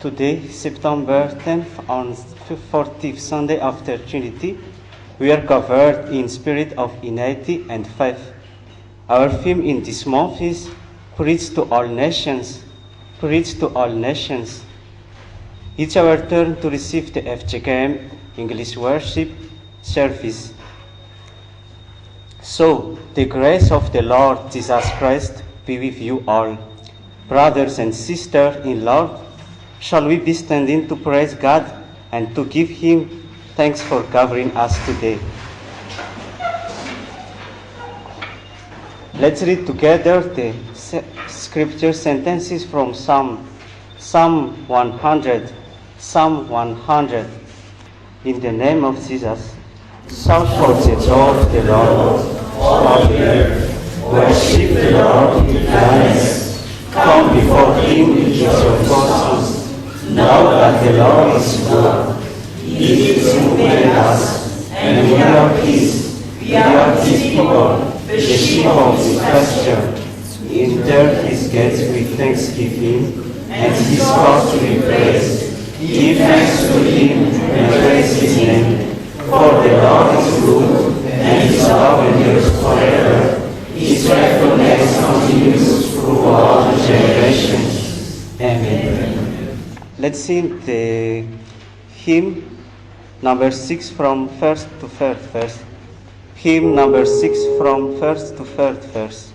Today, September 10th, on 40th Sunday after Trinity, we are covered in spirit of unity and faith. Our theme in this month is Preach to all nations. Preach to all nations. It's our turn to receive the FJKM English worship service. So, the grace of the Lord Jesus Christ be with you all. Brothers and sisters in Lord, shall we be standing to praise God and to give Him thanks for gathering us today? Let's read together the scripture sentences from Psalm 100. Psalm 100. In the name of Jesus, shout for the joy of the Lord, all the earth. Worship the Lord with gladness. Come before Him with your forces. Know that the Lord is good. He is who made us, and we are His. We are His people, the sheep of His pasture. Enter His gates with thanksgiving, and His courts with praise. Give thanks to Him and praise His name. For the Lord is good, and His love endures forever. His faithfulness continues through all generations. Amen. Let's sing the hymn number 6 from first to third verse. Hymn number 6 from first to third verse.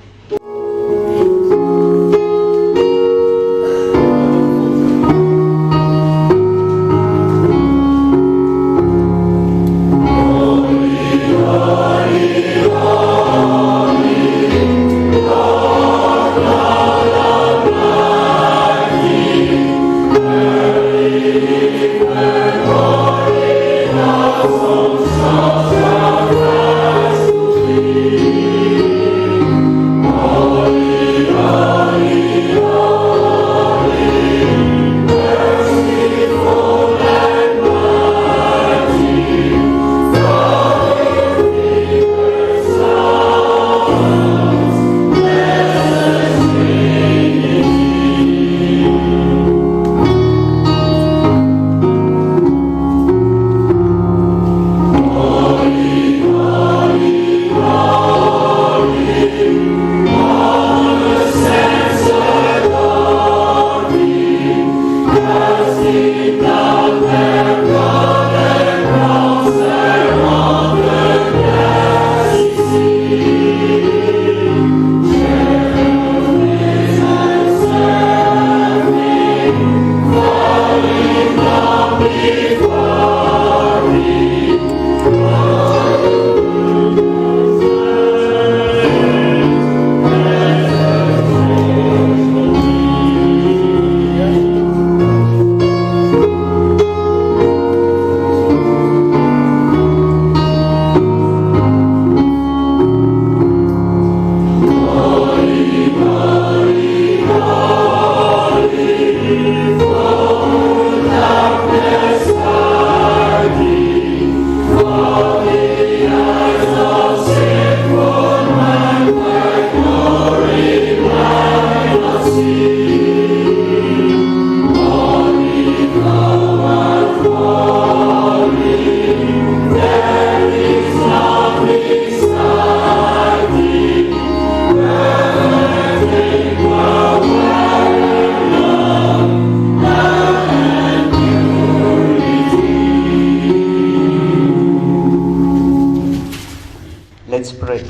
Let's pray.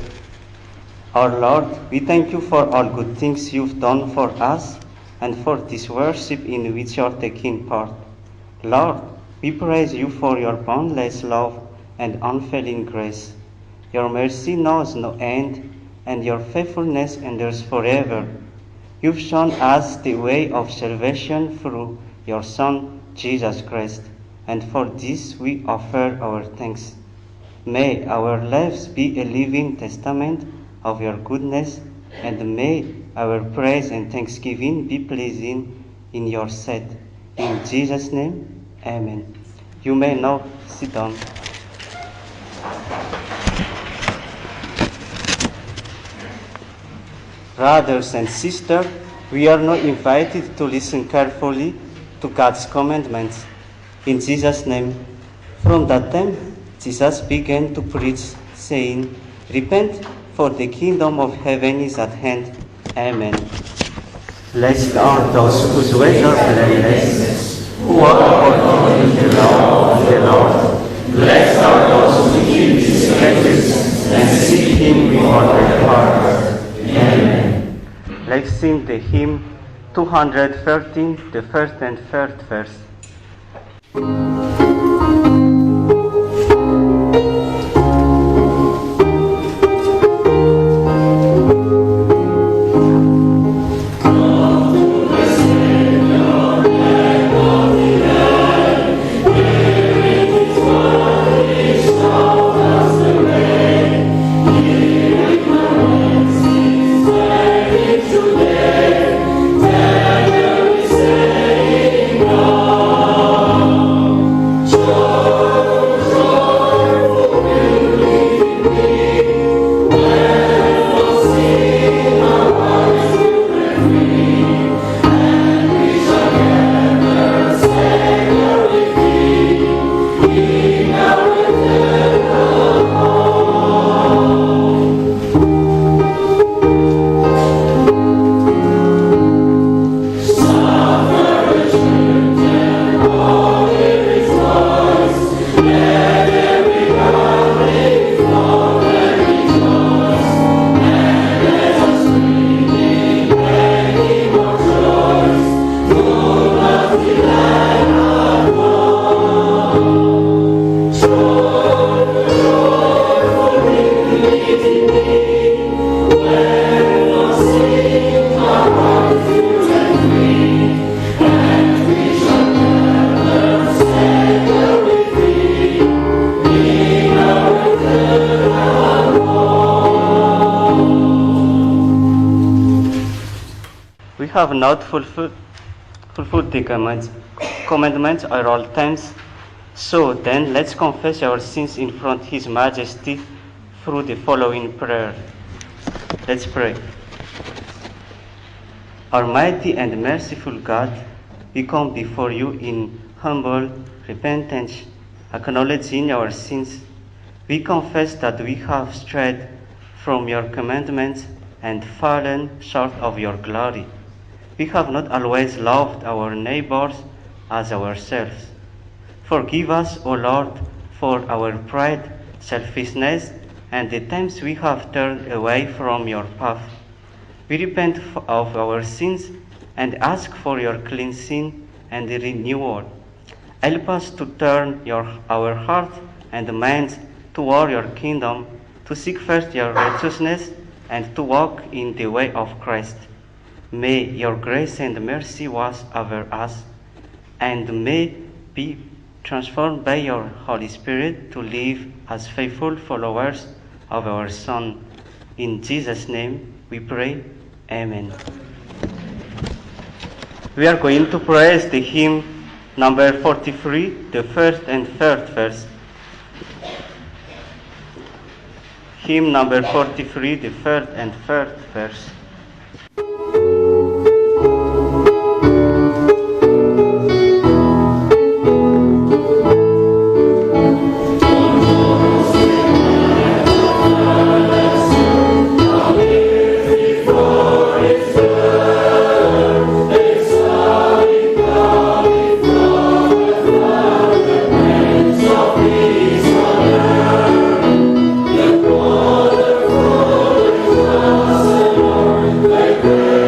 Our Lord, we thank you for all good things you've done for us and for this worship in which you are taking part. Lord, we praise you for your boundless love and unfailing grace. Your mercy knows no end, and your faithfulness endures forever. You've shown us the way of salvation through your Son, Jesus Christ, and for this we offer our thanks. May our lives be a living testament of your goodness, and may our praise and thanksgiving be pleasing in your sight. In Jesus' name, amen. You may now sit down. Brothers and sisters, we are now invited to listen carefully to God's commandments. In Jesus' name. From that time, Jesus began to preach, saying, "Repent, for the kingdom of heaven is at hand." Amen. Blessed are those whose ways are blameless, who walk according to the law of the Lord. Blessed are those who keep his statutes and seek him with all their heart. Amen. Let's sing the hymn 213, the first and third verse. Have not fulfilled the commandments at all times. So then, let's confess our sins in front of His Majesty through the following prayer. Let's pray. Almighty and merciful God, we come before you in humble repentance, acknowledging our sins. We confess that we have strayed from your commandments and fallen short of your glory. We have not always loved our neighbors as ourselves. Forgive us, O Lord, for our pride, selfishness, and the times we have turned away from your path. We repent of our sins and ask for your cleansing and renewal. Help us to turn our heart and minds toward your kingdom, to seek first your righteousness and to walk in the way of Christ. May your grace and mercy watch over us, and may be transformed by your Holy Spirit to live as faithful followers of our Son. In Jesus' name we pray. Amen. We are going to praise the hymn number 43, the first and third verse. Hymn number 43, the third and third verse. Amen.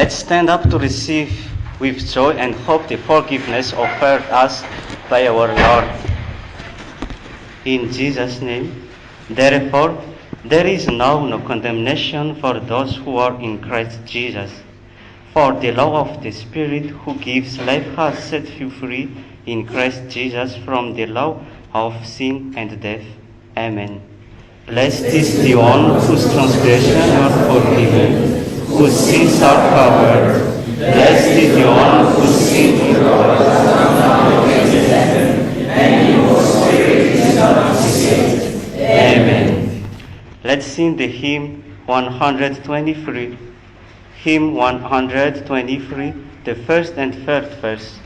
Let's stand up to receive with joy and hope the forgiveness offered us by our Lord. In Jesus' name, therefore, there is now no condemnation for those who are in Christ Jesus. For the law of the Spirit who gives life has set you free in Christ Jesus from the law of sin and death. Amen. Blessed is the one whose transgressions are forgiven, whose sins are covered. Blessed is the one whose sin is covered, and in whose spirit is not deceived. Amen. Let's sing the hymn 123. Hymn 123, the first and third verse.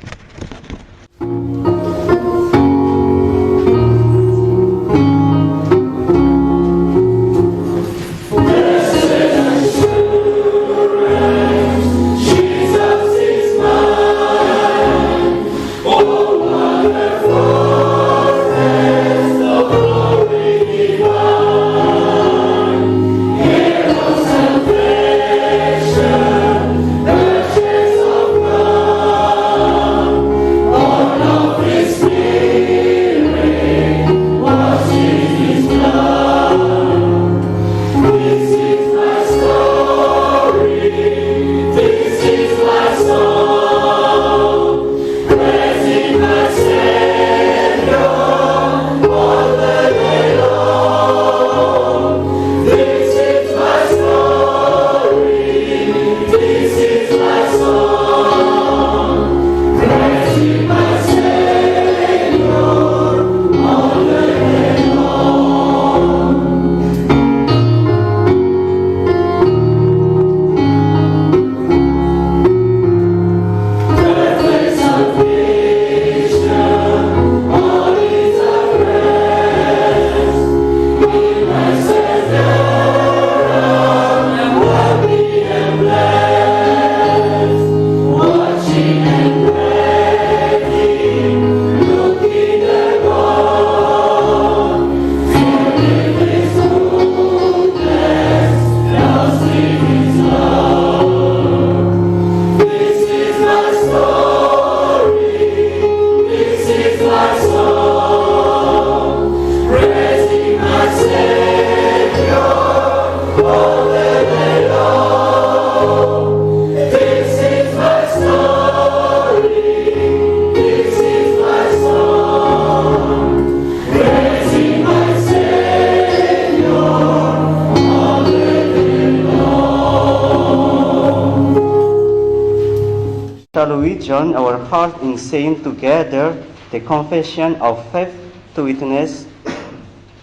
Shall we join our heart in saying together the confession of faith to witness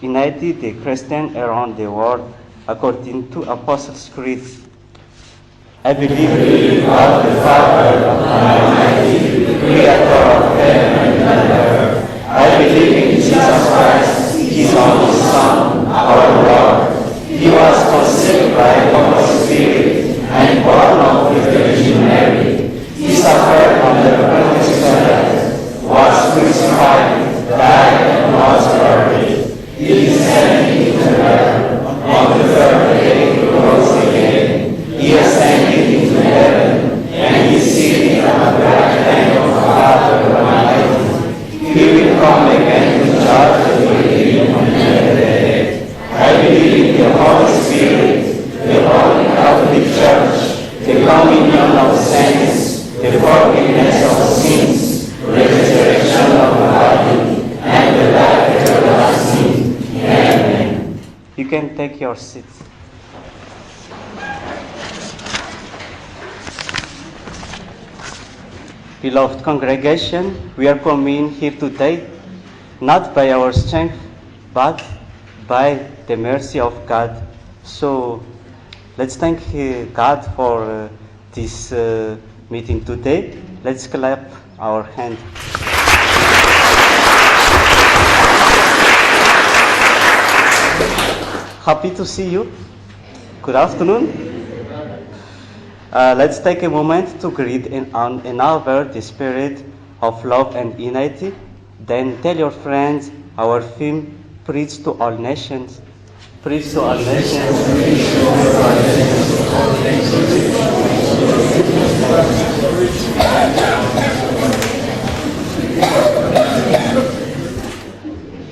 unity the Christian around the world according to Apostles' Creed? I believe in God the Father Almighty, creator of heaven and earth. I believe in Jesus Christ, His only Son, our Lord. He was conceived by the Holy Spirit and born of the Virgin Mary. He suffered under Pontius Pilate, was crucified, died, and was buried. He descended into hell. On the third day he rose again. He ascended into heaven, and is seated at the right hand of the Father Almighty. He will come again to judge the living and the dead. I believe in the Holy Spirit, the Holy Catholic Church, the communion of saints, the forgiveness of sins, the resurrection of the body, and the life everlasting. Amen. You can take your seats. Beloved congregation, we are coming here today not by our strength, but by the mercy of God. So let's thank God for this meeting today. Let's clap our hands. Happy to see you. Good afternoon. Let's take a moment to greet another the spirit of love and unity. Then tell your friends our theme, preach to all nations. Preach to all nations.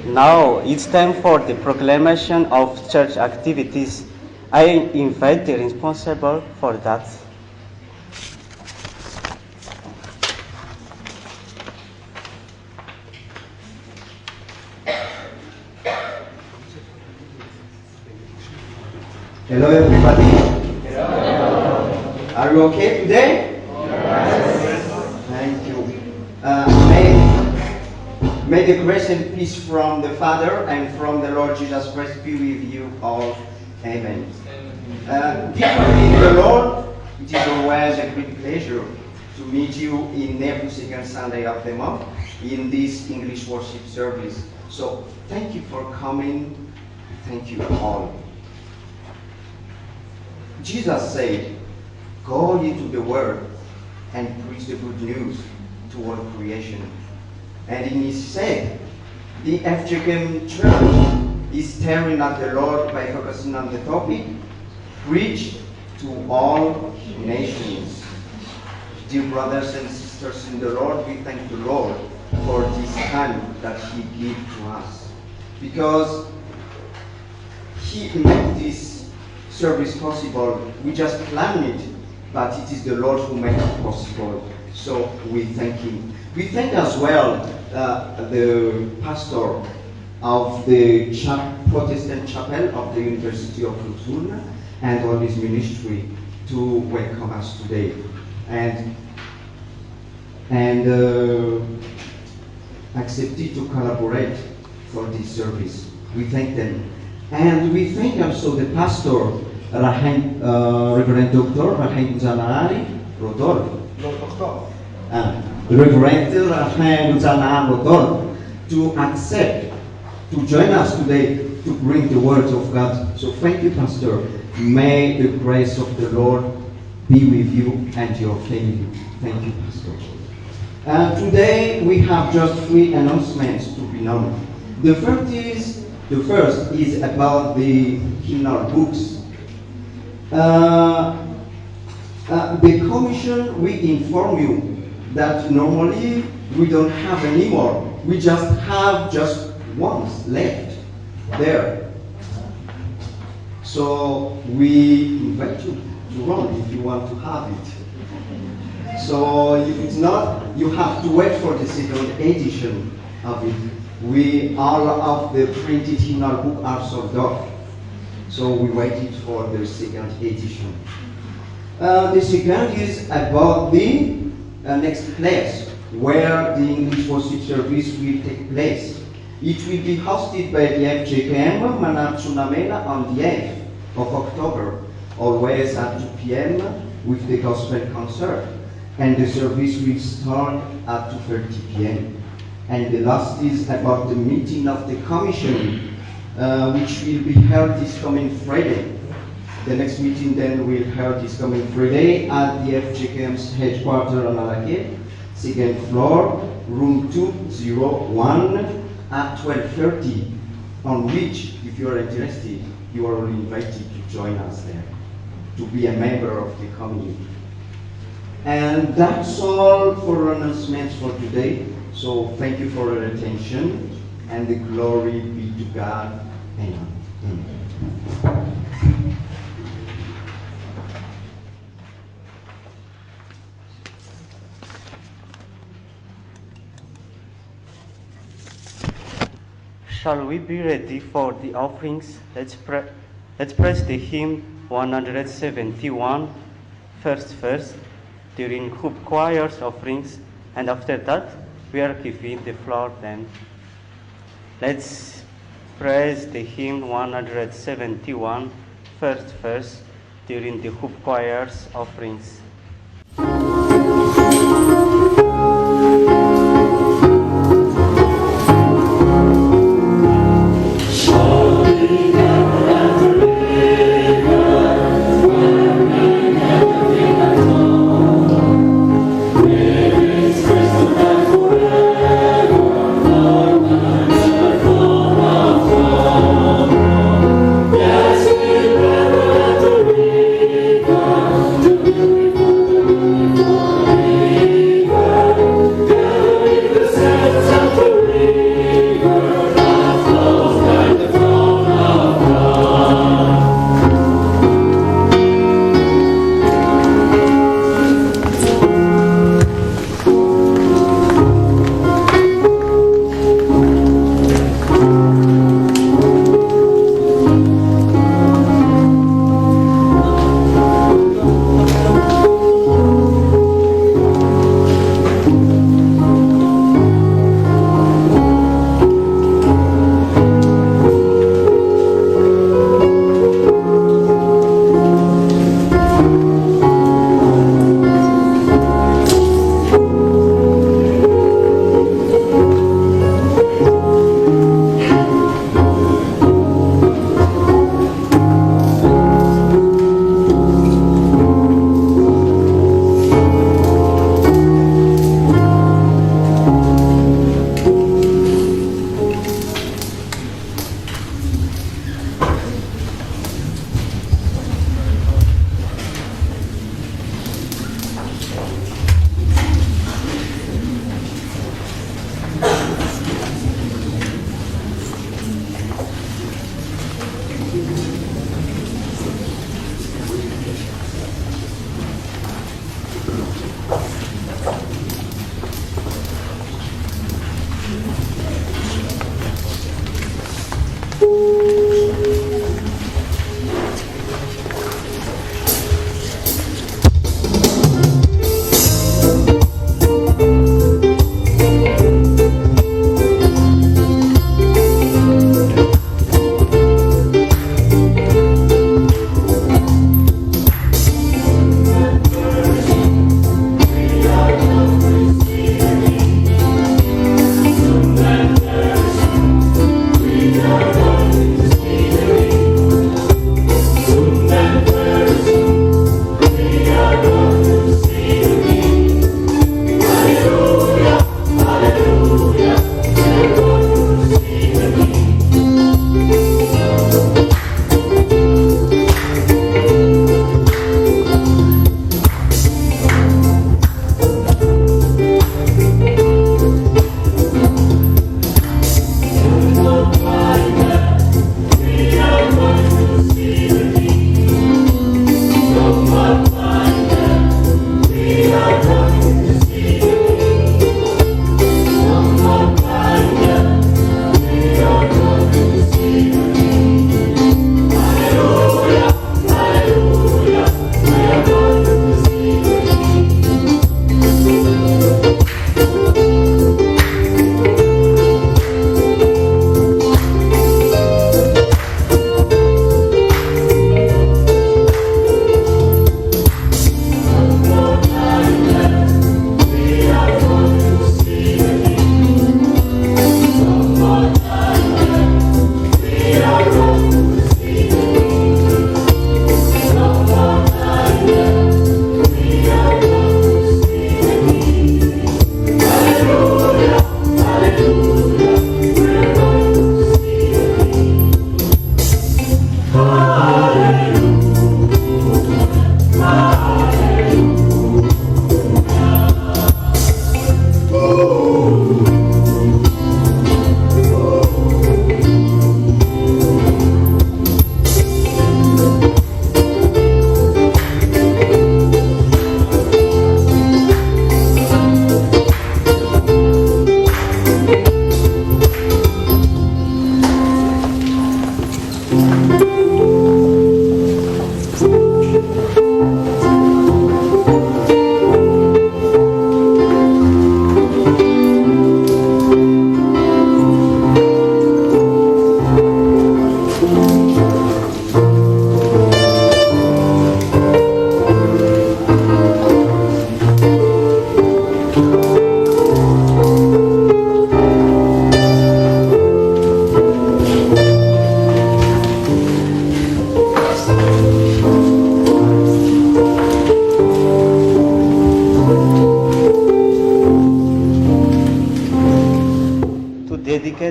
Now it's time for the proclamation of church activities. I invite the responsible for that. Hello everybody. Hello. Are you okay today? Yes. Thank you. May the grace and peace from the Father and from the Lord Jesus Christ be with you all. Amen. Dearly in the Lord, it is always a great pleasure to meet you in every second Sunday of the month in this English worship service. So thank you for coming. Thank you all. Jesus said, "Go into the world and preach the good news to all creation." And he said, the FJKM Church is staring at the Lord by focusing on the topic, preach to all nations. Dear brothers and sisters in the Lord, we thank the Lord for this time that he gave to us, because he made this service possible. We just planned it, but it is the Lord who made it possible. So we thank him. We thank as well the pastor of the Protestant chapel of the University of Vontovorona and all his ministry to welcome us today and accepted to collaborate for this service. We thank them. And we thank also the pastor, Reverend Dr. 𝙃𝙃𝙑𝙑𝙑𝙑 Reverend 𝙃𝙃𝙑𝙑𝙑𝙑 to accept to join us today to bring the word of God. So thank you, Pastor. May the grace of the Lord be with you and your family. Thank you, Pastor. Today we have just 3 announcements to be known. The first is about the hymnal books. The Commission, we inform you that normally we don't have anymore. We just have ones left there. So we invite you to run if you want to have it. So if it's not, you have to wait for the second edition of it. All of the printed hymnal book are sold off. So we waited for the second edition. The second is about the next place where the English worship service will take place. It will be hosted by the FJKM Manatsunamena on the 8th of October, always at 2 p.m. with the gospel concert. And the service will start at 2:30 p.m. And the last is about the meeting of the Commission, which will be held this coming Friday. The next meeting then will be held this coming Friday at the FJKM's headquarters on 𝙃𝙃, second floor, room 201 at 12:30, on which, if you are interested, you are all invited to join us there, to be a member of the community. And that's all for announcements for today. So thank you for your attention, and the glory be to God. Amen. Amen. Shall we be ready for the offerings? Let's praise the hymn 171, first verse, during hoop choir's offerings, and after that we are giving the floor then. Let's praise the hymn 171, first verse, during the hoop choir's offerings. Yes, we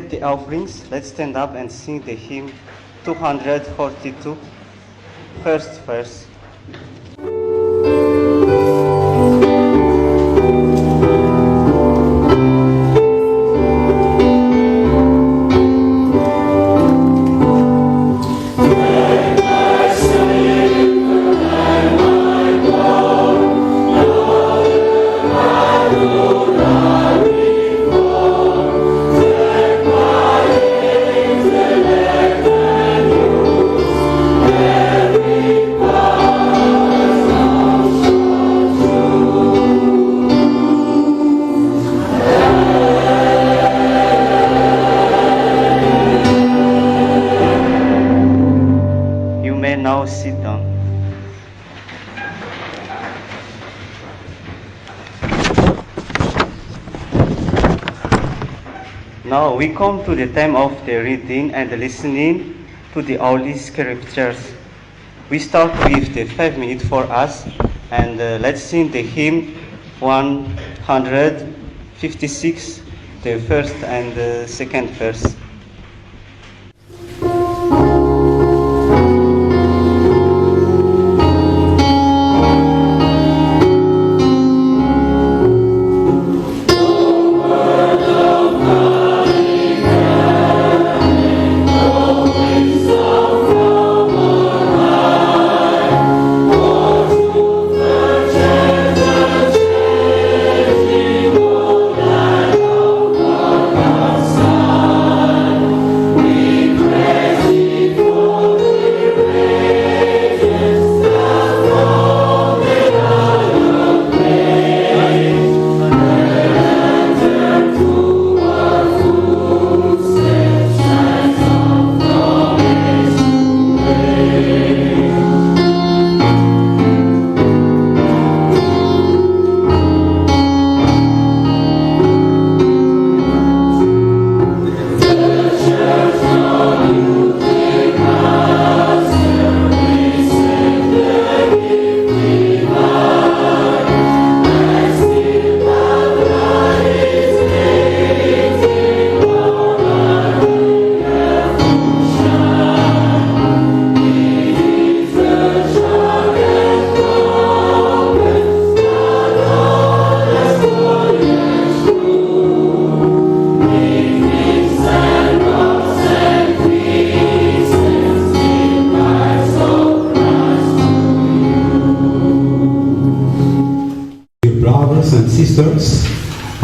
accept the offerings, let's stand up and sing the hymn 242, first verse. Now sit down. Now we come to the time of the reading and the listening to the Holy Scriptures. We start with the 5 minutes for us, and let's sing the hymn 156, the first and the second verse.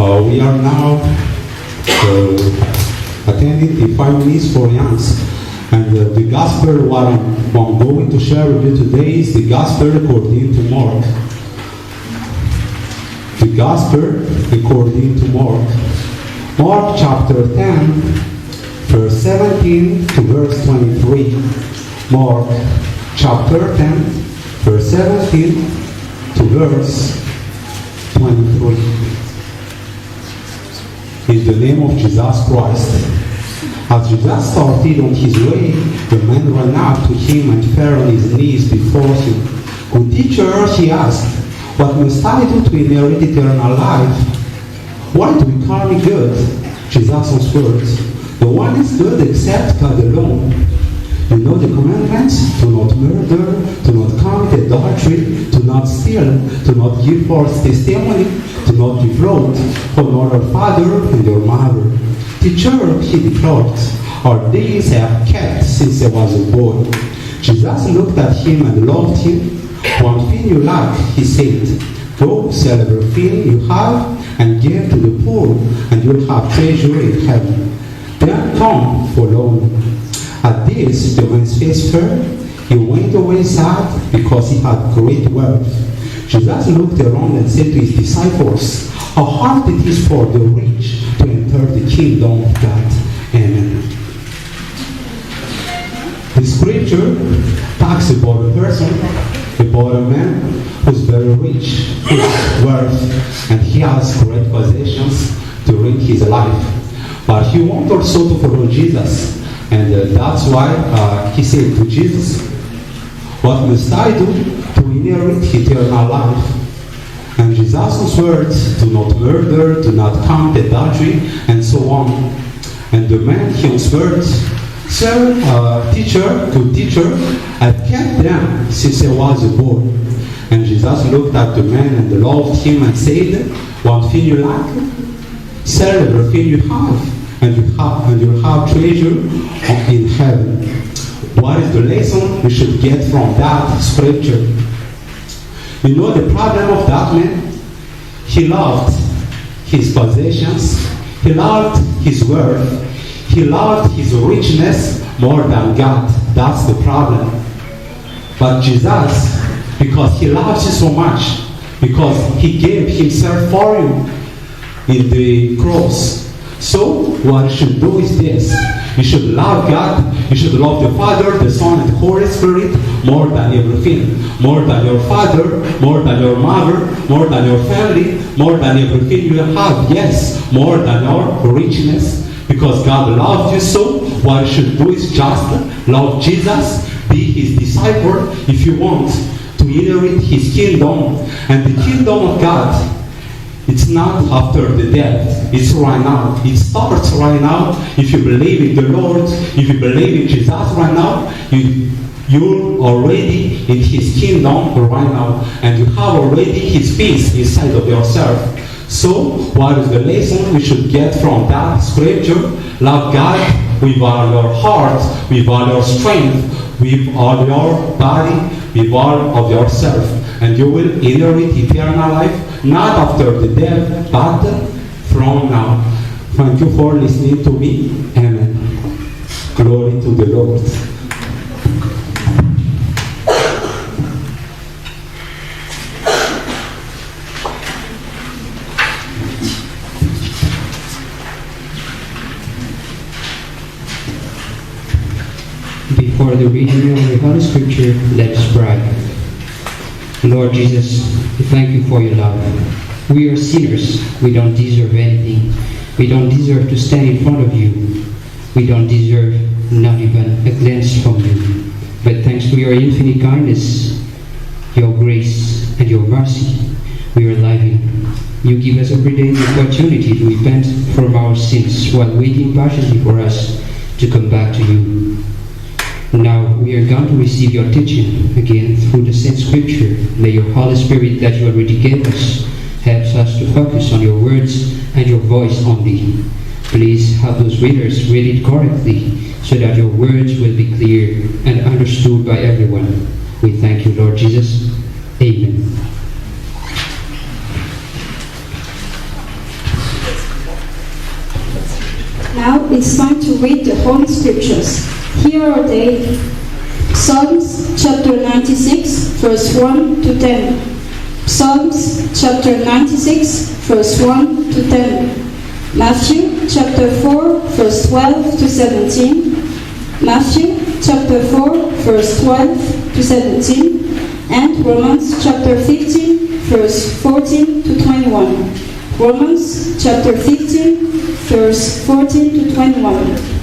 We are now attending the 5 minutes for youngs, and the gospel what I'm going to share with you today is the gospel according to Mark. The gospel according to Mark. Mark chapter 10, verse 17 to verse 23. Mark chapter 10, verse 17 to verse 23. In the name of Jesus Christ. As Jesus started on his way, the man ran up to him and fell on his knees before him. "Good teacher," he asked, "what must I do to inherit eternal life?" "Why do you call me good?" Jesus answered, "No one is good except God alone. You know the commandments: do not murder, do not commit adultery, do not steal, do not give false testimony, do not defraud, honor your father and your mother." "Teacher," he declared, "all these I have kept since I was a boy." Jesus looked at him and loved him. "One thing you lack," he said. "Go, sell everything you have and give to the poor, and you'll have treasure in heaven. Then come, follow me." At this, the man's face fell. He went away sad because he had great wealth. Jesus looked around and said to his disciples, "How hard it is for the rich to enter the kingdom of God." Amen. The scripture talks about a person, about a man who's very rich, who's wealth, and he has great possessions during his life. But he wanted also to follow Jesus. And that's why he said to Jesus, "What must I do to inherit eternal life?" And Jesus answered, "Do not murder, do not commit adultery," and so on. And the man he answered, Sir, teacher, good teacher, I've kept them since I was a boy. And Jesus looked at the man and loved him and said, What thing you lack? Sell everything you have, and you have treasure in heaven. What is the lesson we should get from that scripture? You know the problem of that man? He loved his possessions, he loved his worth, he loved his richness more than God. That's the problem. But Jesus, because he loves you so much, because he gave himself for you in the cross. So what you should do is this. You should love God, you should love the Father, the Son, and the Holy Spirit more than everything. More than your father, more than your mother, more than your family, more than everything you have. Yes, more than your richness. Because God loved you so, what you should do is just love Jesus, be his disciple if you want to inherit his kingdom. And the kingdom of God, it's not after the death, it's right now. It starts right now. If you believe in the Lord, if you believe in Jesus right now, you're already in his kingdom right now, and you have already his peace inside of yourself. So, what is the lesson we should get from that scripture? Love God with all your heart, with all your strength, with all your body, with all of yourself. And you will inherit eternal life, not after the death, but from now. Thank you for listening to me. Amen. Glory to the Lord. Before the reading of the Holy Scripture, let us pray. Lord Jesus, we thank you for your love. We are sinners. We don't deserve anything. We don't deserve to stand in front of you. We don't deserve not even a glance from you. But thanks to your infinite kindness, your grace, and your mercy, we are living. You give us every day the opportunity to repent from our sins while waiting patiently for us to come back to you. Now we are going to receive your teaching again through the same scripture. May your Holy Spirit that you already gave us helps us to focus on your words and your voice only. Please help those readers read it correctly so that your words will be clear and understood by everyone. We thank you, Lord Jesus. Amen. Now it's time to read the Holy Scriptures. Here are they. Psalms chapter 96, verse 1 to 10. Psalms chapter 96, verse 1 to 10. Matthew chapter 4, verse 12 to 17. Matthew chapter 4, verse 12 to 17. And Romans chapter 15, verse 14 to 21. Romans chapter 15, verse 14 to 21.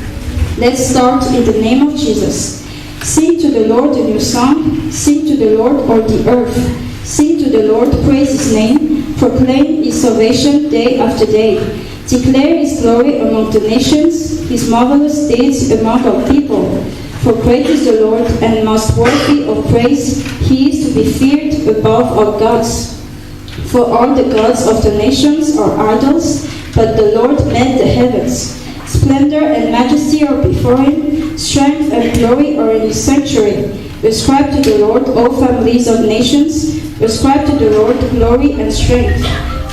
Let's start in the name of Jesus. Sing to the Lord a new song. Sing to the Lord all the earth. Sing to the Lord, praise his name. Proclaim his salvation day after day. Declare his glory among the nations, his marvelous deeds among our people. For great is the Lord, and most worthy of praise. He is to be feared above all gods. For all the gods of the nations are idols, but the Lord made the heavens. Splendor and majesty are before him, strength and glory are in his sanctuary. Ascribe to the Lord, all families of nations. Ascribe to the Lord glory and strength.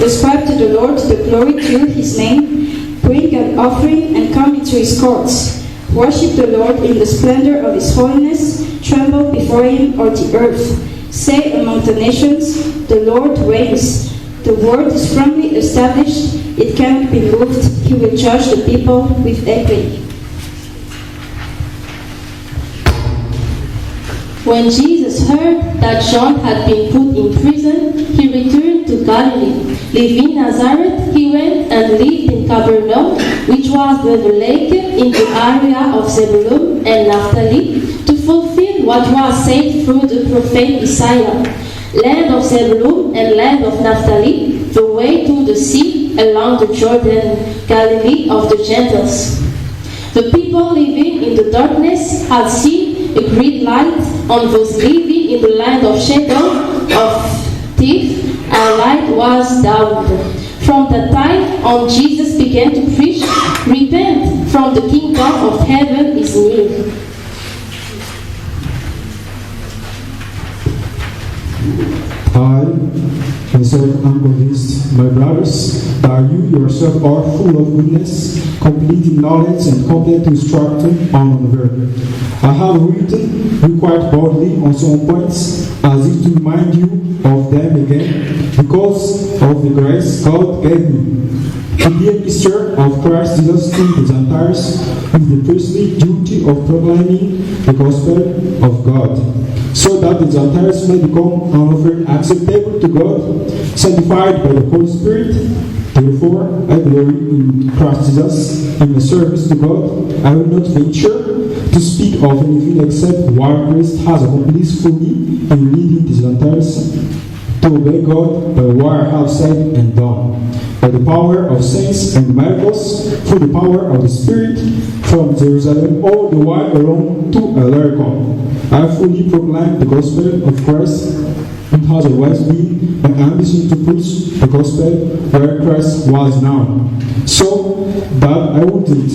Ascribe to the Lord the glory due his name. Bring an offering and come into his courts. Worship the Lord in the splendor of his holiness. Tremble before him, all the earth. Say among the nations, the Lord reigns. The word is firmly established. It cannot be moved. He will judge the people with equity. When Jesus heard that John had been put in prison, he returned to Galilee. Leaving Nazareth, he went and lived in Capernaum, which was by the lake, in the area of Zebulun and Naphtali, to fulfill what was said through the prophet Isaiah. Land of Zebulun and land of Naphtali, the way to the sea, along the Jordan, Galilee of the Gentiles. The people living in the darkness had seen a great light. On those living in the land of shadow of death, a light was dawned. From that time on, Jesus began to preach, "Repent, from the kingdom of heaven is near." I am convinced, my brothers, that you yourself are full of goodness, complete in knowledge and competent to instruct on another. I have written you quite boldly on some points, as if to remind you of them again, because of the grace God gave me, to be a minister of Christ Jesus to the Gentiles, with the priestly duty of proclaiming the gospel of God, so that the Gentiles may become an offering acceptable to God, sanctified by the Holy Spirit. Therefore, I glory in Christ Jesus in my service to God. I will not venture to speak of anything except what Christ has accomplished fully in leading the Gentiles to obey God by what I have said and done, by the power of saints and miracles, through the power of the Spirit, from Jerusalem all the way along to Illyricum. I fully proclaim the gospel of Christ. It has always been my ambition to preach the gospel where Christ was now, so that I wouldn't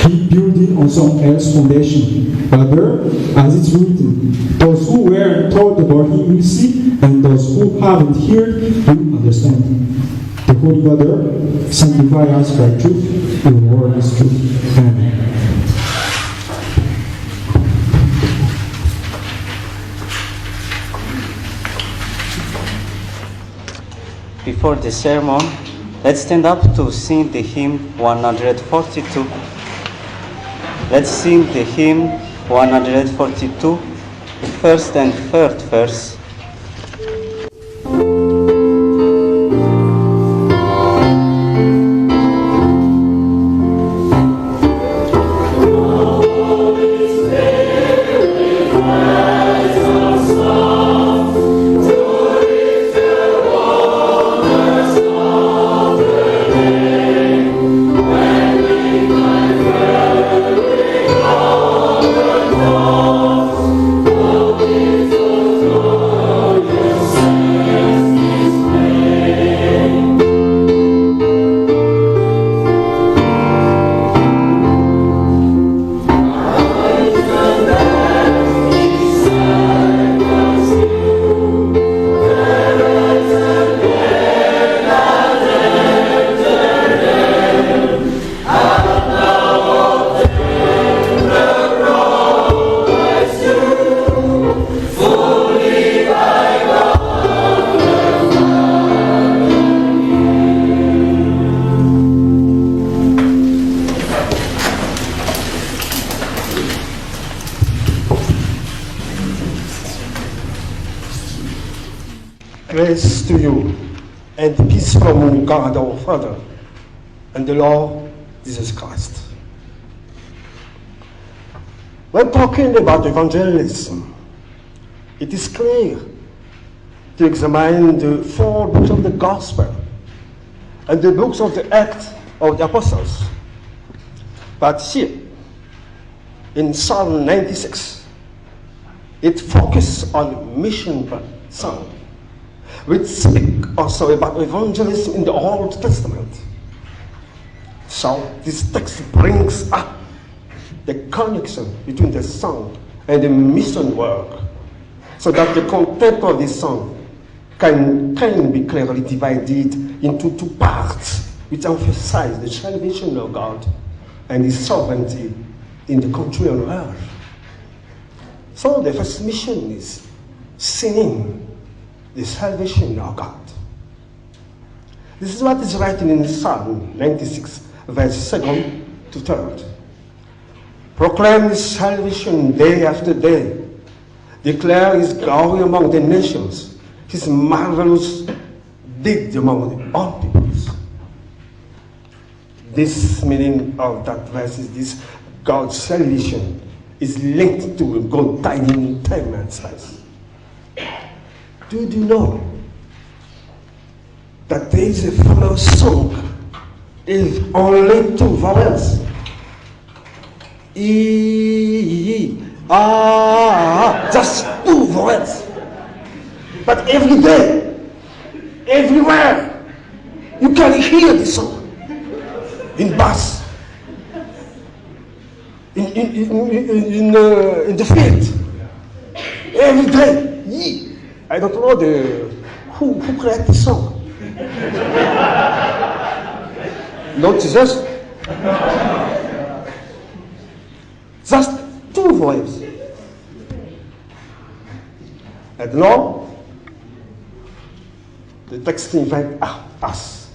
be building on some else foundation. Rather, as it's written, those who were taught about him will see, and those who haven't heard will understand. The Holy Father, sanctify us by truth, your word is truth. Amen. Before the sermon, let's stand up to sing the hymn 142. Let's sing the hymn 142, first and third verse. Grace to you, and peace from God our Father and the Lord Jesus Christ. When talking about evangelism, it is clear to examine the 4 books of the Gospel and the books of the Acts of the Apostles. But here, in Psalm 96, it focuses on mission song, which speak also about evangelism in the Old Testament. So this text brings up the connection between the song and the mission work, so that the content of this song can be clearly divided into 2 parts, which emphasize the salvation of God and His sovereignty in the country on earth. So the first mission is singing the salvation of God. This is what is written in Psalm 96, verse 2nd to 3rd. Proclaim His salvation day after day. Declare His glory among the nations, His marvelous deeds among all peoples. This meaning of that verse is this: God's salvation is linked to God tidings time and space. Do you know that there is a follow song is only 2 vowels? Just two words. But every day, everywhere, you can hear this song. In bus, in the field, every day. I don't know who created this song. Not Jesus. Just two voices. And now, the text invites us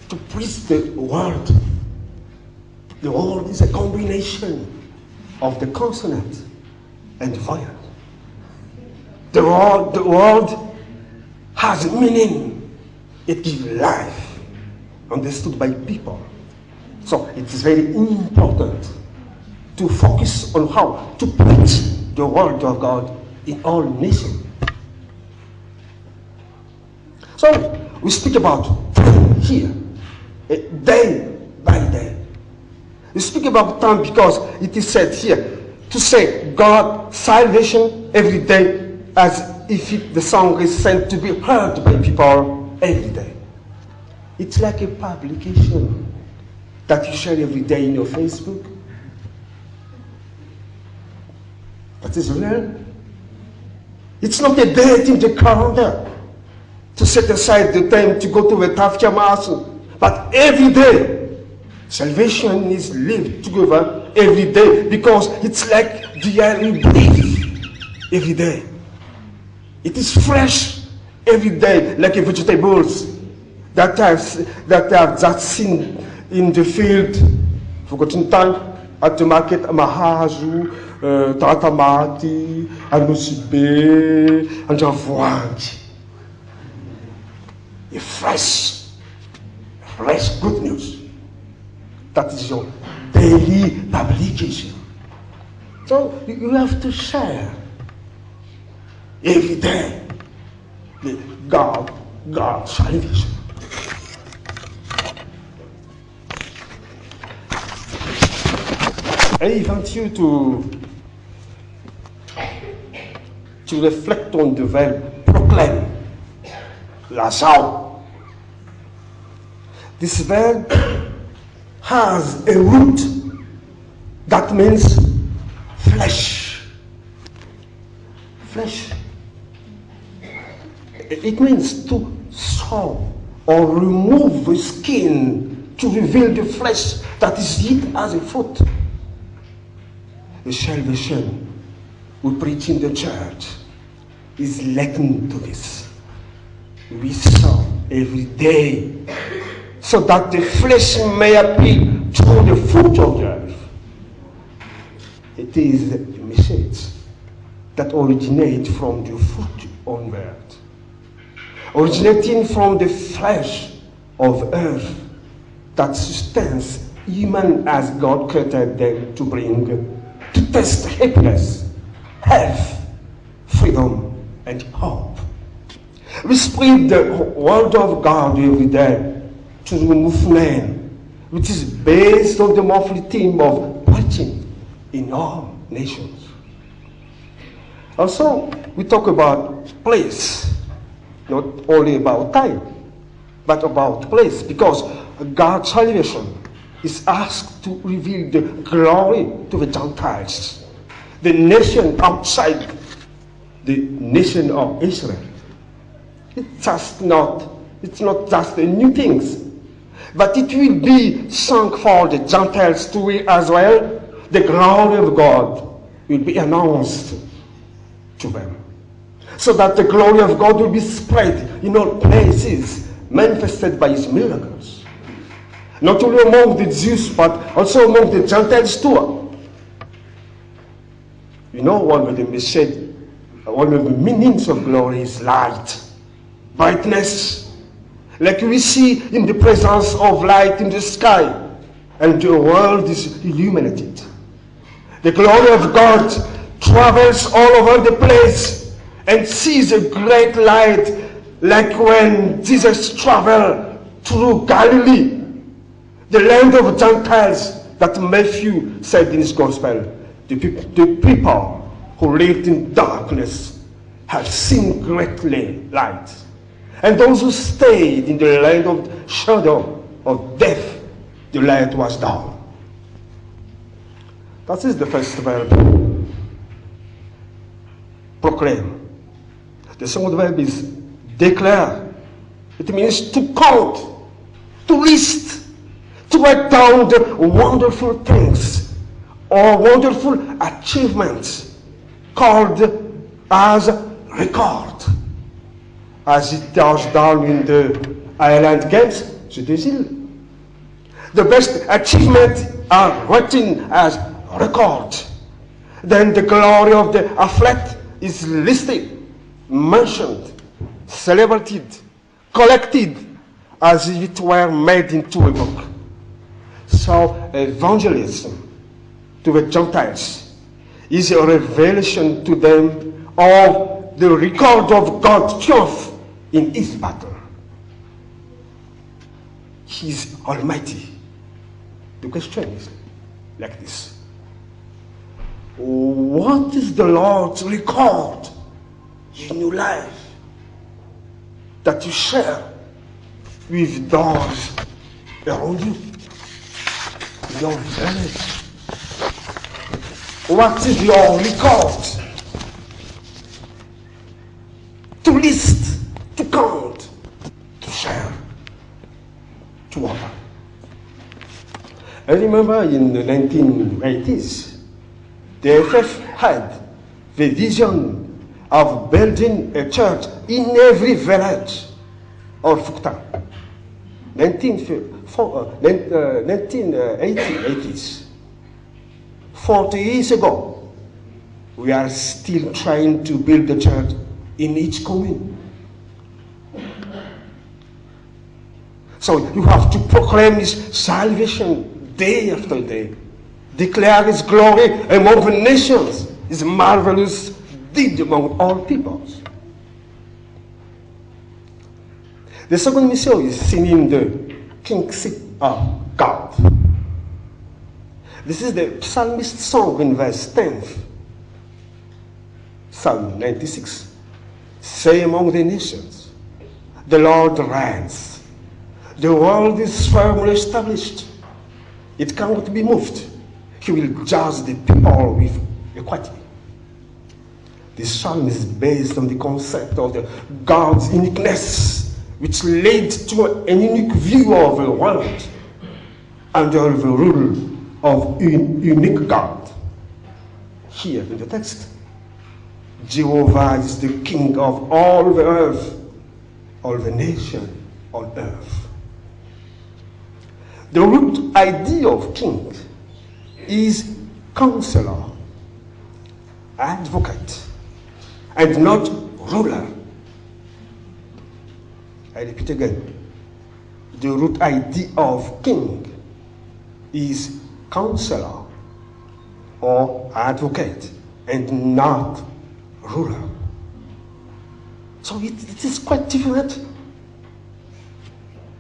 to preach the word. The word is a combination of the consonant and the vowel. The word has meaning. It gives life, understood by people. So it is very important to focus on how to preach the word of God in all nations. So we speak about time here, day by day. We speak about time because it is said here to say God salvation every day, as if the song is sent to be heard by people every day. It's like a publication that you share every day in your Facebook. That is real. It's not a date in the calendar to set aside the time to go to the Tafia Mass, but every day. Salvation is lived together every day because it's like the air we breathe every day. It is fresh every day, like vegetables that are just seen in the field. Forgotten time at the market, mahazo, tatamati, anosibe, and javoanji. A fresh good news. That is your daily publication. So you have to share every day the God salvation. I invite you to reflect on the verb proclaim, lazao. This verb has a root that means flesh. Flesh. It means to saw or remove the skin to reveal the flesh that is hid as a fruit. The salvation we preach in the church is likened to this. We saw every day so that the flesh may appear through the fruit of the earth. It is a message that originates from the fruit on the earth, originating from the flesh of earth that sustains human as God created them to bring, to taste happiness, health, freedom, and hope. We spread the word of God every day to the movement, which is based on the monthly theme of preaching in all nations. Also, we talk about place, not only about time, but about place, because God's salvation is asked to reveal the glory to the Gentiles, the nation outside the nation of Israel. It's not just the new things, but it will be sung for the Gentiles too as well. The glory of God will be announced to them, so that the glory of God will be spread in all places, manifested by his miracles, not only among the Jews, but also among the Gentiles too. You know, one of the meanings of glory is light, brightness, like we see in the presence of light in the sky, and the world is illuminated. The glory of God travels all over the place and sees a great light, like when Jesus traveled through Galilee, the land of Gentiles that Matthew said in his gospel, the people who lived in darkness have seen greatly light. And those who stayed in the land of shadow of death, the light was dawn. That is the first verb, proclaim. The second verb is declare. It means to count, to list, to write down the wonderful things or wonderful achievements called as record. As it does down in the Island Games, 𝙃𝙤𝙧𝙤𝙬. The best achievements are written as record. Then the glory of the athlete is listed, mentioned, celebrated, collected, as if it were made into a book. So evangelism to the Gentiles is a revelation to them of the record of God's triumph in his battle. He is almighty. The question is like this. What is the Lord's record in your life that you share with those around you, in your village? What is your record? To list, to count, to share, to offer. I remember in the 1980s, the FF had the vision of building a church in every village of Fukta. 1980s. 40 years ago, we are still trying to build a church in each commune. So you have to proclaim his salvation day after day. Declare his glory among the nations, his marvelous deed among all peoples. The second mission is singing the kingship of God. This is the psalmist song in verse 10. Psalm 96. Say among the nations, the Lord reigns. The world is firmly established. It cannot be moved. He will judge the people with equity. This psalm is based on the concept of the God's uniqueness, which led to an unique view of the world under the rule of a unique God. Here in the text, Jehovah is the king of all the earth, all the nation on earth. The root idea of king is counselor, advocate, and not ruler. I repeat again. The root idea of king is counselor or advocate and not ruler. So it is quite different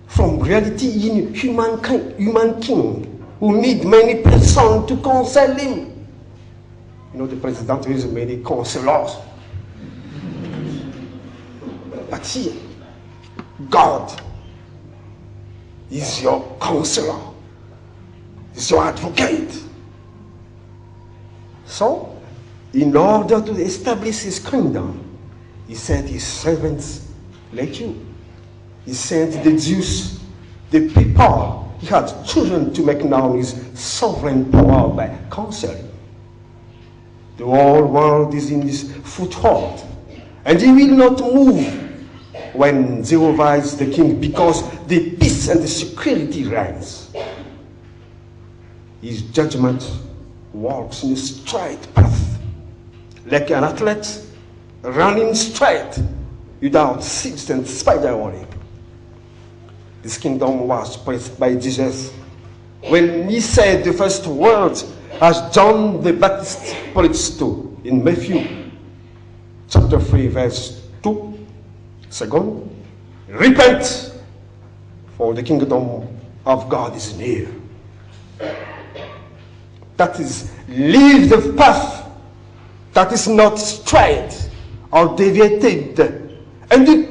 from reality in human king who need many persons to counsel him. You know, the president has many counselors. But here, God is your counselor, is your advocate. So, in order to establish his kingdom, he sent his servants like you. He sent the Jews, the people he had chosen to make known his sovereign power by counseling. The whole world is in his foothold, and he will not move when Jehovah is the king, because the peace and the security reigns. His judgment walks in a straight path, like an athlete running straight without seats and spider warning. This kingdom was praised by Jesus when he said the first words as John the Baptist preached to in Matthew chapter 3 verse 2. Second, repent, for the kingdom of God is near. that is, leave the path that is not straight or deviated, and it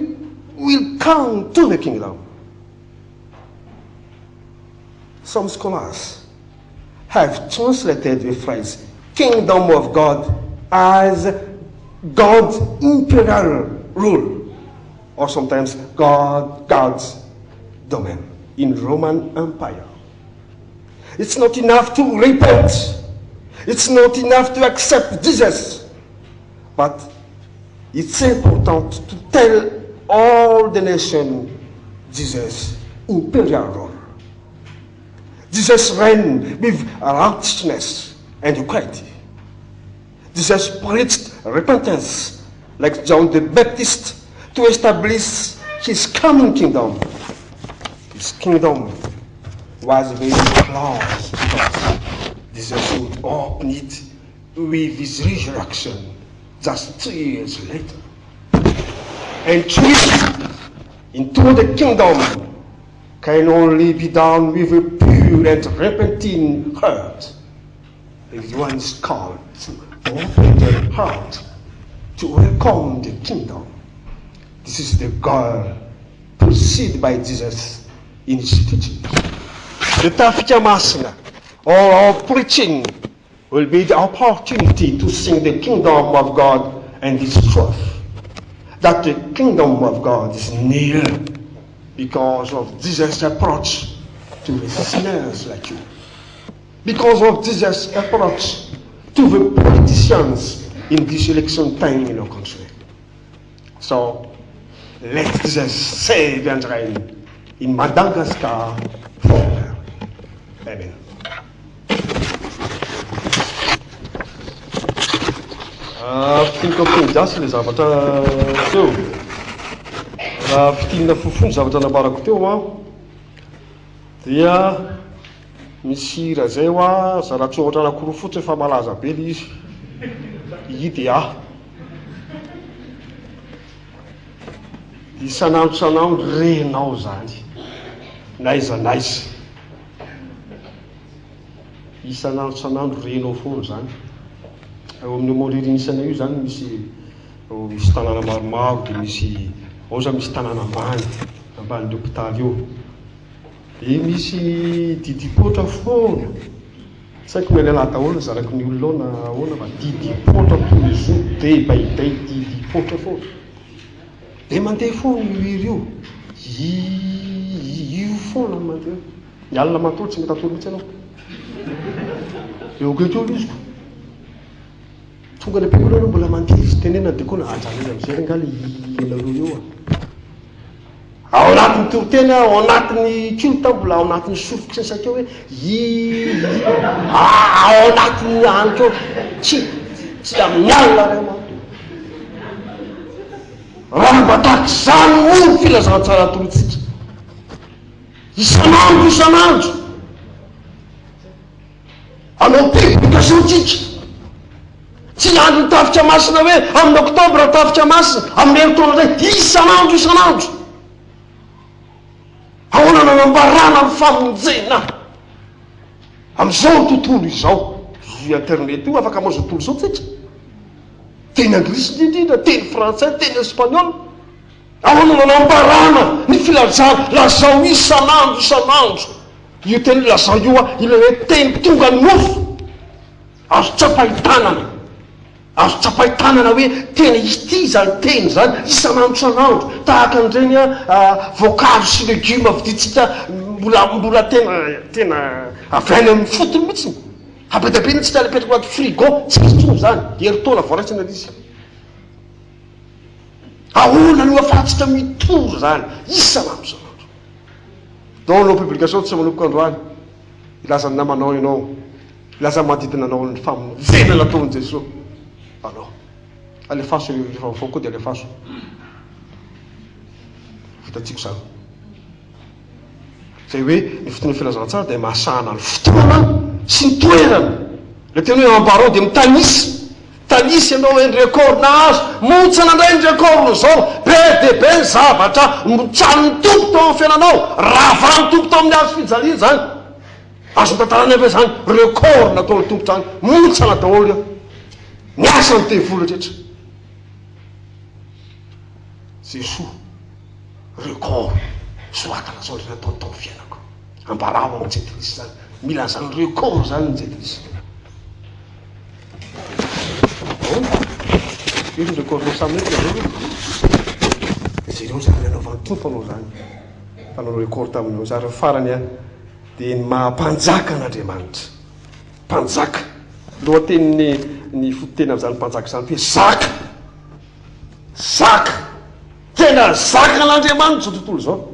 will come to the kingdom. Some scholars have translated the phrase kingdom of God as God's imperial rule, or sometimes God's domain in Roman Empire. It's not enough to repent. It's not enough to accept Jesus. But it's important to tell all the nation Jesus' imperial rule. Jesus reigned with righteousness and equality. Jesus preached repentance like John the Baptist to establish his coming kingdom. His kingdom was very close because Jesus would open it with his resurrection just 2 years later. Entry into the kingdom can only be done with a pure and repenting heart. Everyone is called to open their heart to welcome the kingdom. This is the goal pursued by Jesus in his teaching. The Tafika Masna, or our preaching, will be the opportunity to sing the kingdom of God and his truth. That the kingdom of God is near because of Jesus' approach to the sinners like you. Because of Jesus' approach to the politicians in this election time in our country. So, let Jesus save and reign in Madagascar forever. Amen. Fitiniko ampindasy le zavatra teo. Raha fitinina fofony zavatra nabarako teo a, dia misy hira zay hoa zaratsy ohatra anakoroa fotsiny fa malaza be le izy. I dia isanandro renao zany, naiza naiza. Isanandro renao foana zany. Eo amin'ny moririsana io zany misy tanàna maromaro, dia misy oza misy tanàna ambany l'hôpital io. Dia misy didipotra foana. Tsy haiko miala lahy daholo zaraky ny olona na ahoana fa didipotra toy izo debaiday didipotra foana. Dia mandeha foana io hira io. Io foana mandeha. Ny alina matory tsy mety atoro mihitsy ianao. Eo keto izy ko. Tonga ny ampiako aloha mbola mandeha izy tenena dia koa nahajanona amin'izay angala ianareo eo a. Ao anatin'ny torotena, ao anatin'ny culte mbola ao anatin'ny sofoky sy ny sakeo hoe ao anatin'ny aniko tsy amin'ny alina ray manto. Raha mba tahaka izany moa filazantsara torotsika. Isanandro. Anao publication tsika. Tsy andro ny tafika masina hoe amin'ny oktobra tafika masina, amin'ny heritaona zay isanandro. Ahoana nanambarana amin'ny famonjena amin'izao tontolo izao. Internet io afaka mazo tontolo izao tsika. Teny anglisy indrindra, teny frantsay, teny espaniola. Ahoana nanambarana ny filazana lazao isanandro. Io teny lazao io a ila hoe teny tonga ny mofo. Azo tsapaitanana hoe tena ity zany teny zany isanandro. Tahaka an'ireny voankazo sy légume viditsika mbola tena avy any amin'ny fotony mihitsy. Abedabeny tsy talipetraka anaty frigo tsy intsony zany. Heritaona voaraisina izy. Ahoana no afatsika mitory zany isanandro. Dans nos publications tsy manomboka androany ilaza ny namanao ianao, ilaza manodidina anao ny famonjena nataon'i Jesosy. Anao alefaso rehefa mifao koa dia alefaso. Vitatsiko zany. Zay hoe ny fotoana filazantsara dia mahasahana ny fotoana sy ny toerana. Le teny hoe ambarao dia mitanisy ianao endrekorna azo motsana indray endrekorna zao be dia be ny zavatra mitsano ny tompo tao amin'ny fiainanao, raha va ny tompo tao amin'ny hazo fijaliana zany. azo tantarany ave zany reo corps nataony tompotra any motsana daholo io miasa ny tevoly rehetra Jesoa reo corps soatana zao le natao tao fiainako ambarao amin'ny Jetekrisy zany mila zany reo corps zany ny Jetekrisy io reo corps no samy zereo zany anaovan'ny tompo anao zany fanao reo corps tamin'io zary farany a dia ny mahampanjaka an'Andriamanitra mpanjaka lohatenin'ny ny fototena amin'izany mpanjaka izany hoe zaka zaka tena zaka an'Andriamanitra zao tontolo zao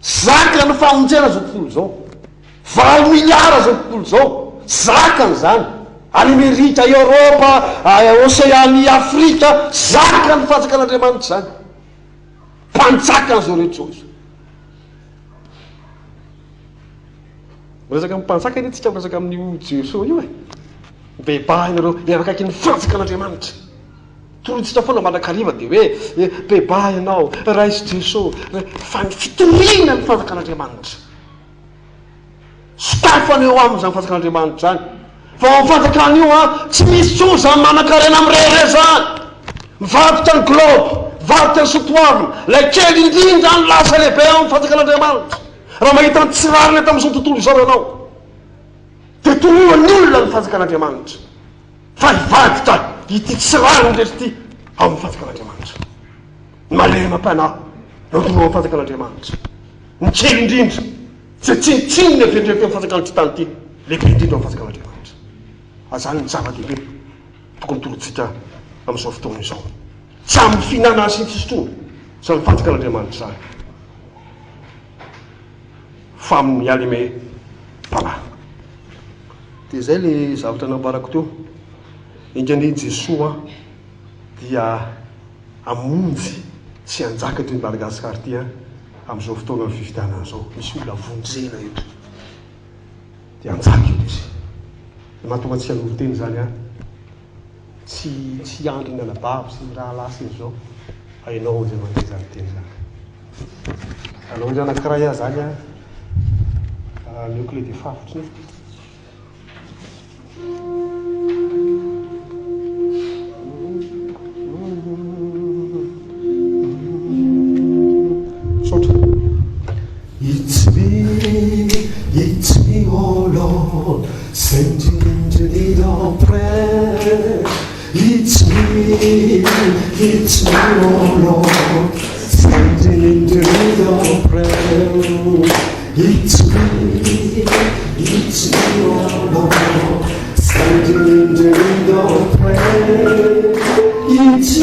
zaka ny famonjena zao tontolo zao 20 miliara zao tontolo zao zakany zany Amerika, Europa, Océanie, Afrika zaka ny fanjaka an'Andriamanitra zany mpanjaka an'izao rehetra zao resaka mpanjaka iny tsika resaka amin'io Jesoa io bebahy nareo miavakaiky ny fanjaka an'Andriamanitra torotsika foana manakariva dia hoe bebahy ianao raisy Jesoa fitoriana ny fanjaka an'Andriamanitra sokafany eo amin'izany fanjaka an'Andriamanitra zany fa ao fanjaka an'io tsy misy tso zany manakarena amin'irere zany mivarotra ny globe mivarotra ny sotoavina lay kely indrindra ny lasa lehibe ao amin'ny fanjaka an'Andriamanitra raha mahita ny tsirariny tamin'izao tontolo izao ianao dia toroany olona ny fanjaka an'Andriamanitra fa hivadika ity tsirariny rehetra ity ao amin'ny fanjaka an'Andriamanitra ny malema mpanahy notoroa amin'ny fanjaka an'Andriamanitra ny kely indrindra tsy tsinitsininy avendreko amin'ny fanjaka an'ity tany ity lehibe indrindra amin'ny fanjaka an'Andriamanitra azany ny zava-dehibe tokony torotsika amin'izao fotoana izao tsy amin'ny fihinana sy ny fisotroana sy ny fanjaka an'Andriamanitra zany fa amin'ny alime mpanahy dia zay le zavatra nambarako teo ingan'ny Jesoa dia amonjy sy anjaka toy ny Madagasikara ty amin'izao fotoana ny fividianana zao misy olona vonjena eto dia anjaka io izy mahatonga antsika noloteny zany tsy andry nanabavy sy raha lasa izy zao hainao zay mandeha zany teny zany anao izy anankiray ahy zany miokle dia fafotriny sotra It's me, oh Lord, sending to need of prayer. It's me, oh Lord, sending to need of prayer. It's me, oh Lord, sending to need of prayer. It's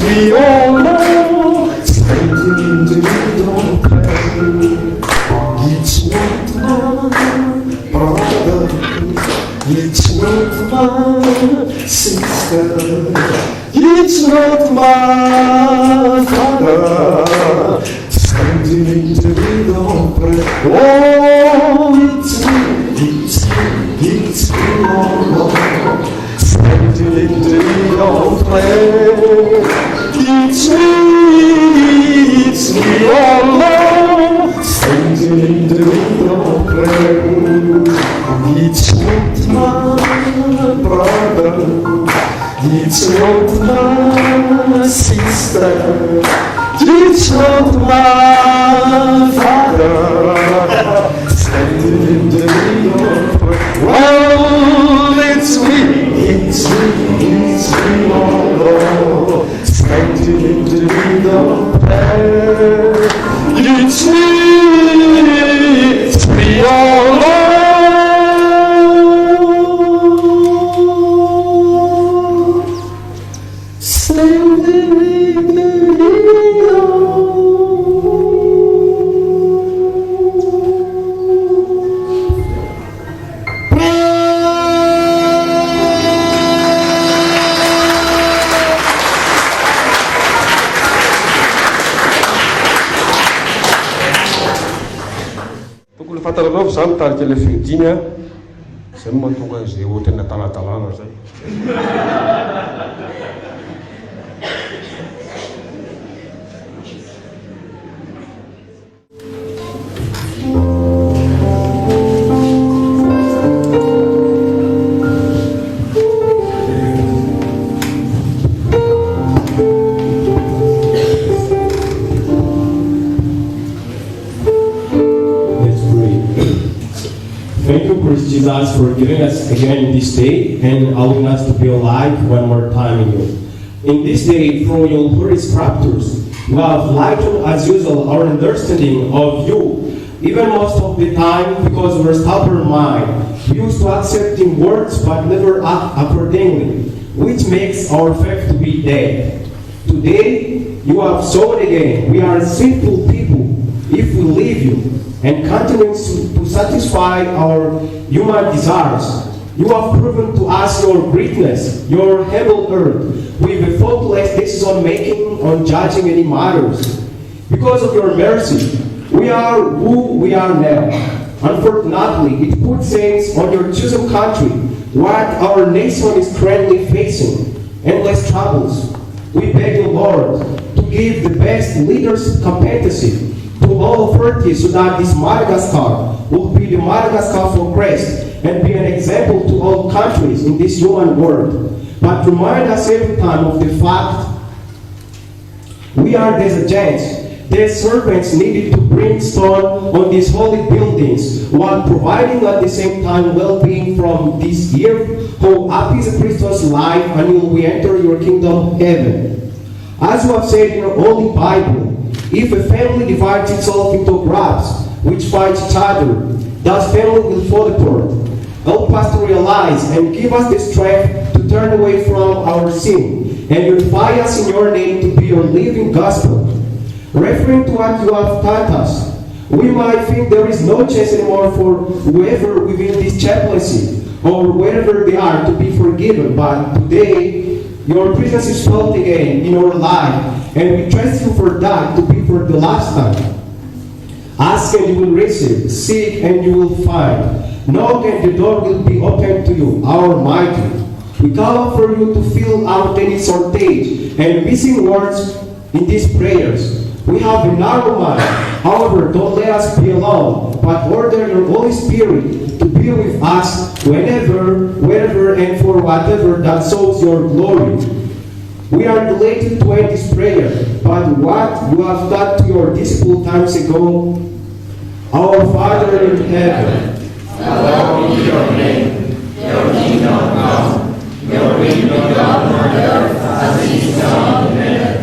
me, oh Lord, sending to need of prayer. It's not my brother, it's not my sister, it's not my father, standing to the prayer. Oh, it's me, oh Lord, standing to the prayer. It's me, oh Lord, standing to the prayer. It's not my brother, it's not my sister, it's not my father, standing to the prayer. Well, it's me, oh Lord, standing to the prayer. It's me, oh Lord. Fatanareo fa zany tarika le fiodiny zay mahatonga zay ohatry ny talatalana zay praise Jesus for giving us again this day and allowing us to be alive one more time in you. In this day, from your holy scriptures, you have lightened as usual our understanding of you, even most of the time because we're stubborn mind. We used to accept in words but never act accordingly, which makes our faith to be dead. Today, you have shown again we are sinful people if we leave you and continue to satisfy our human desires. You have proven to us your greatness, your heaven earth, with a faultless decision making on judging any matters. Because of your mercy, we are who we are now. Unfortunately, it puts things on your chosen country, what our nation is currently facing, endless troubles. We beg you, Lord, to give the best leadership competency to all authorities so that this Madagascar will be the Madagascar for Christ and be an example to all countries in this human world. But remind us every time of the fact we are 𝙃𝙧𝙤𝙬𝙃, the servants needed to bring stone on these holy buildings while providing at the same time well-being from this year who appease Christ's life until we enter your kingdom heaven. As you have said in your Holy Bible, if a family divides itself into groups which fight each other, that family will fall apart. Help us to realize and give us the strength to turn away from our sin and unify us in your name to be your living gospel. Referring to what you have taught us, we might think there is no chance anymore for whoever within this chaplaincy or wherever they are to be forgiven, but today your presence is felt again in our life, and we trust you for that to be for the last time. Ask and you will receive, seek and you will find, knock and the door will be opened to you, our mighty. We call out for you to fill out any shortage and missing words in these prayers. We have a narrow mind, however, don't let us be alone, but order your Holy Spirit to be with us whenever, wherever, and for whatever that shows your glory. We are delighted to end this prayer, but what you have taught to your disciples times ago, our Father in heaven, hallowed be your name, your kingdom come, your will be done on earth as it is done in heaven.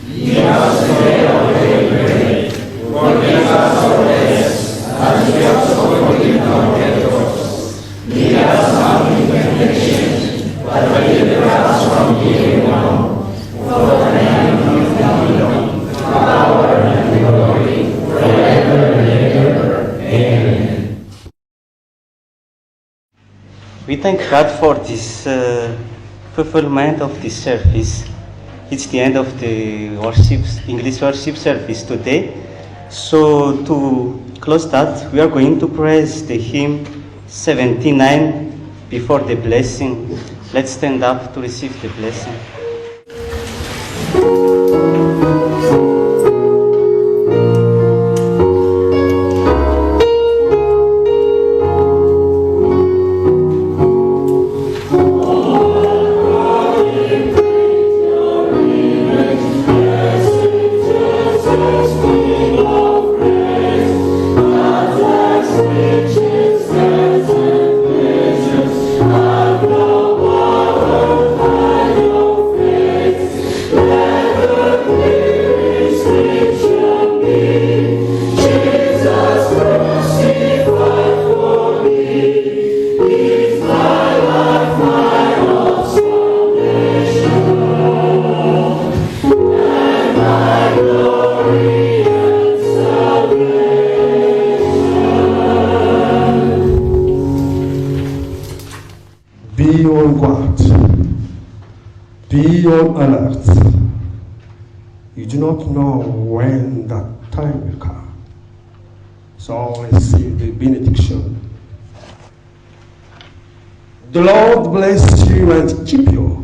Give us today our daily bread, forgive us our debts, as we also forgive our debtors. Lead us not into temptation, but deliver us from evil one. For thine is the kingdom, power, and glory, forever and ever. Amen. We thank God for this fulfillment of this service. It's the end of the English worship service today. So to close that, we are going to praise the hymn 79 before the blessing. Let's stand up to receive the blessing. Be on guard. Be on alert. You do not know when that time will come. So receive the benediction. The Lord bless you and keep you.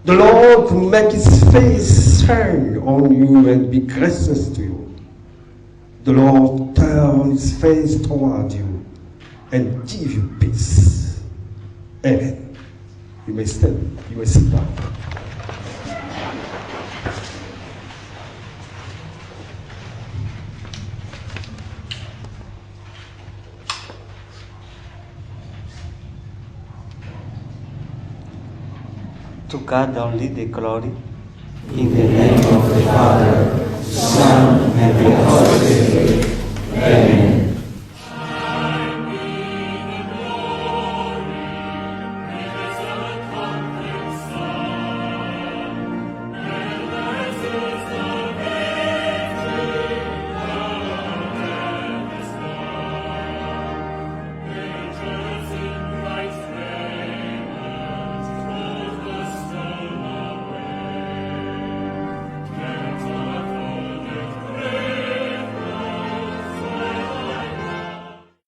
The Lord make his face shine on you and be gracious to you. The Lord turn his face toward you and give you peace. Amen. You may stand. You may sit down. To God only the glory. In the name of the Father, Son, and the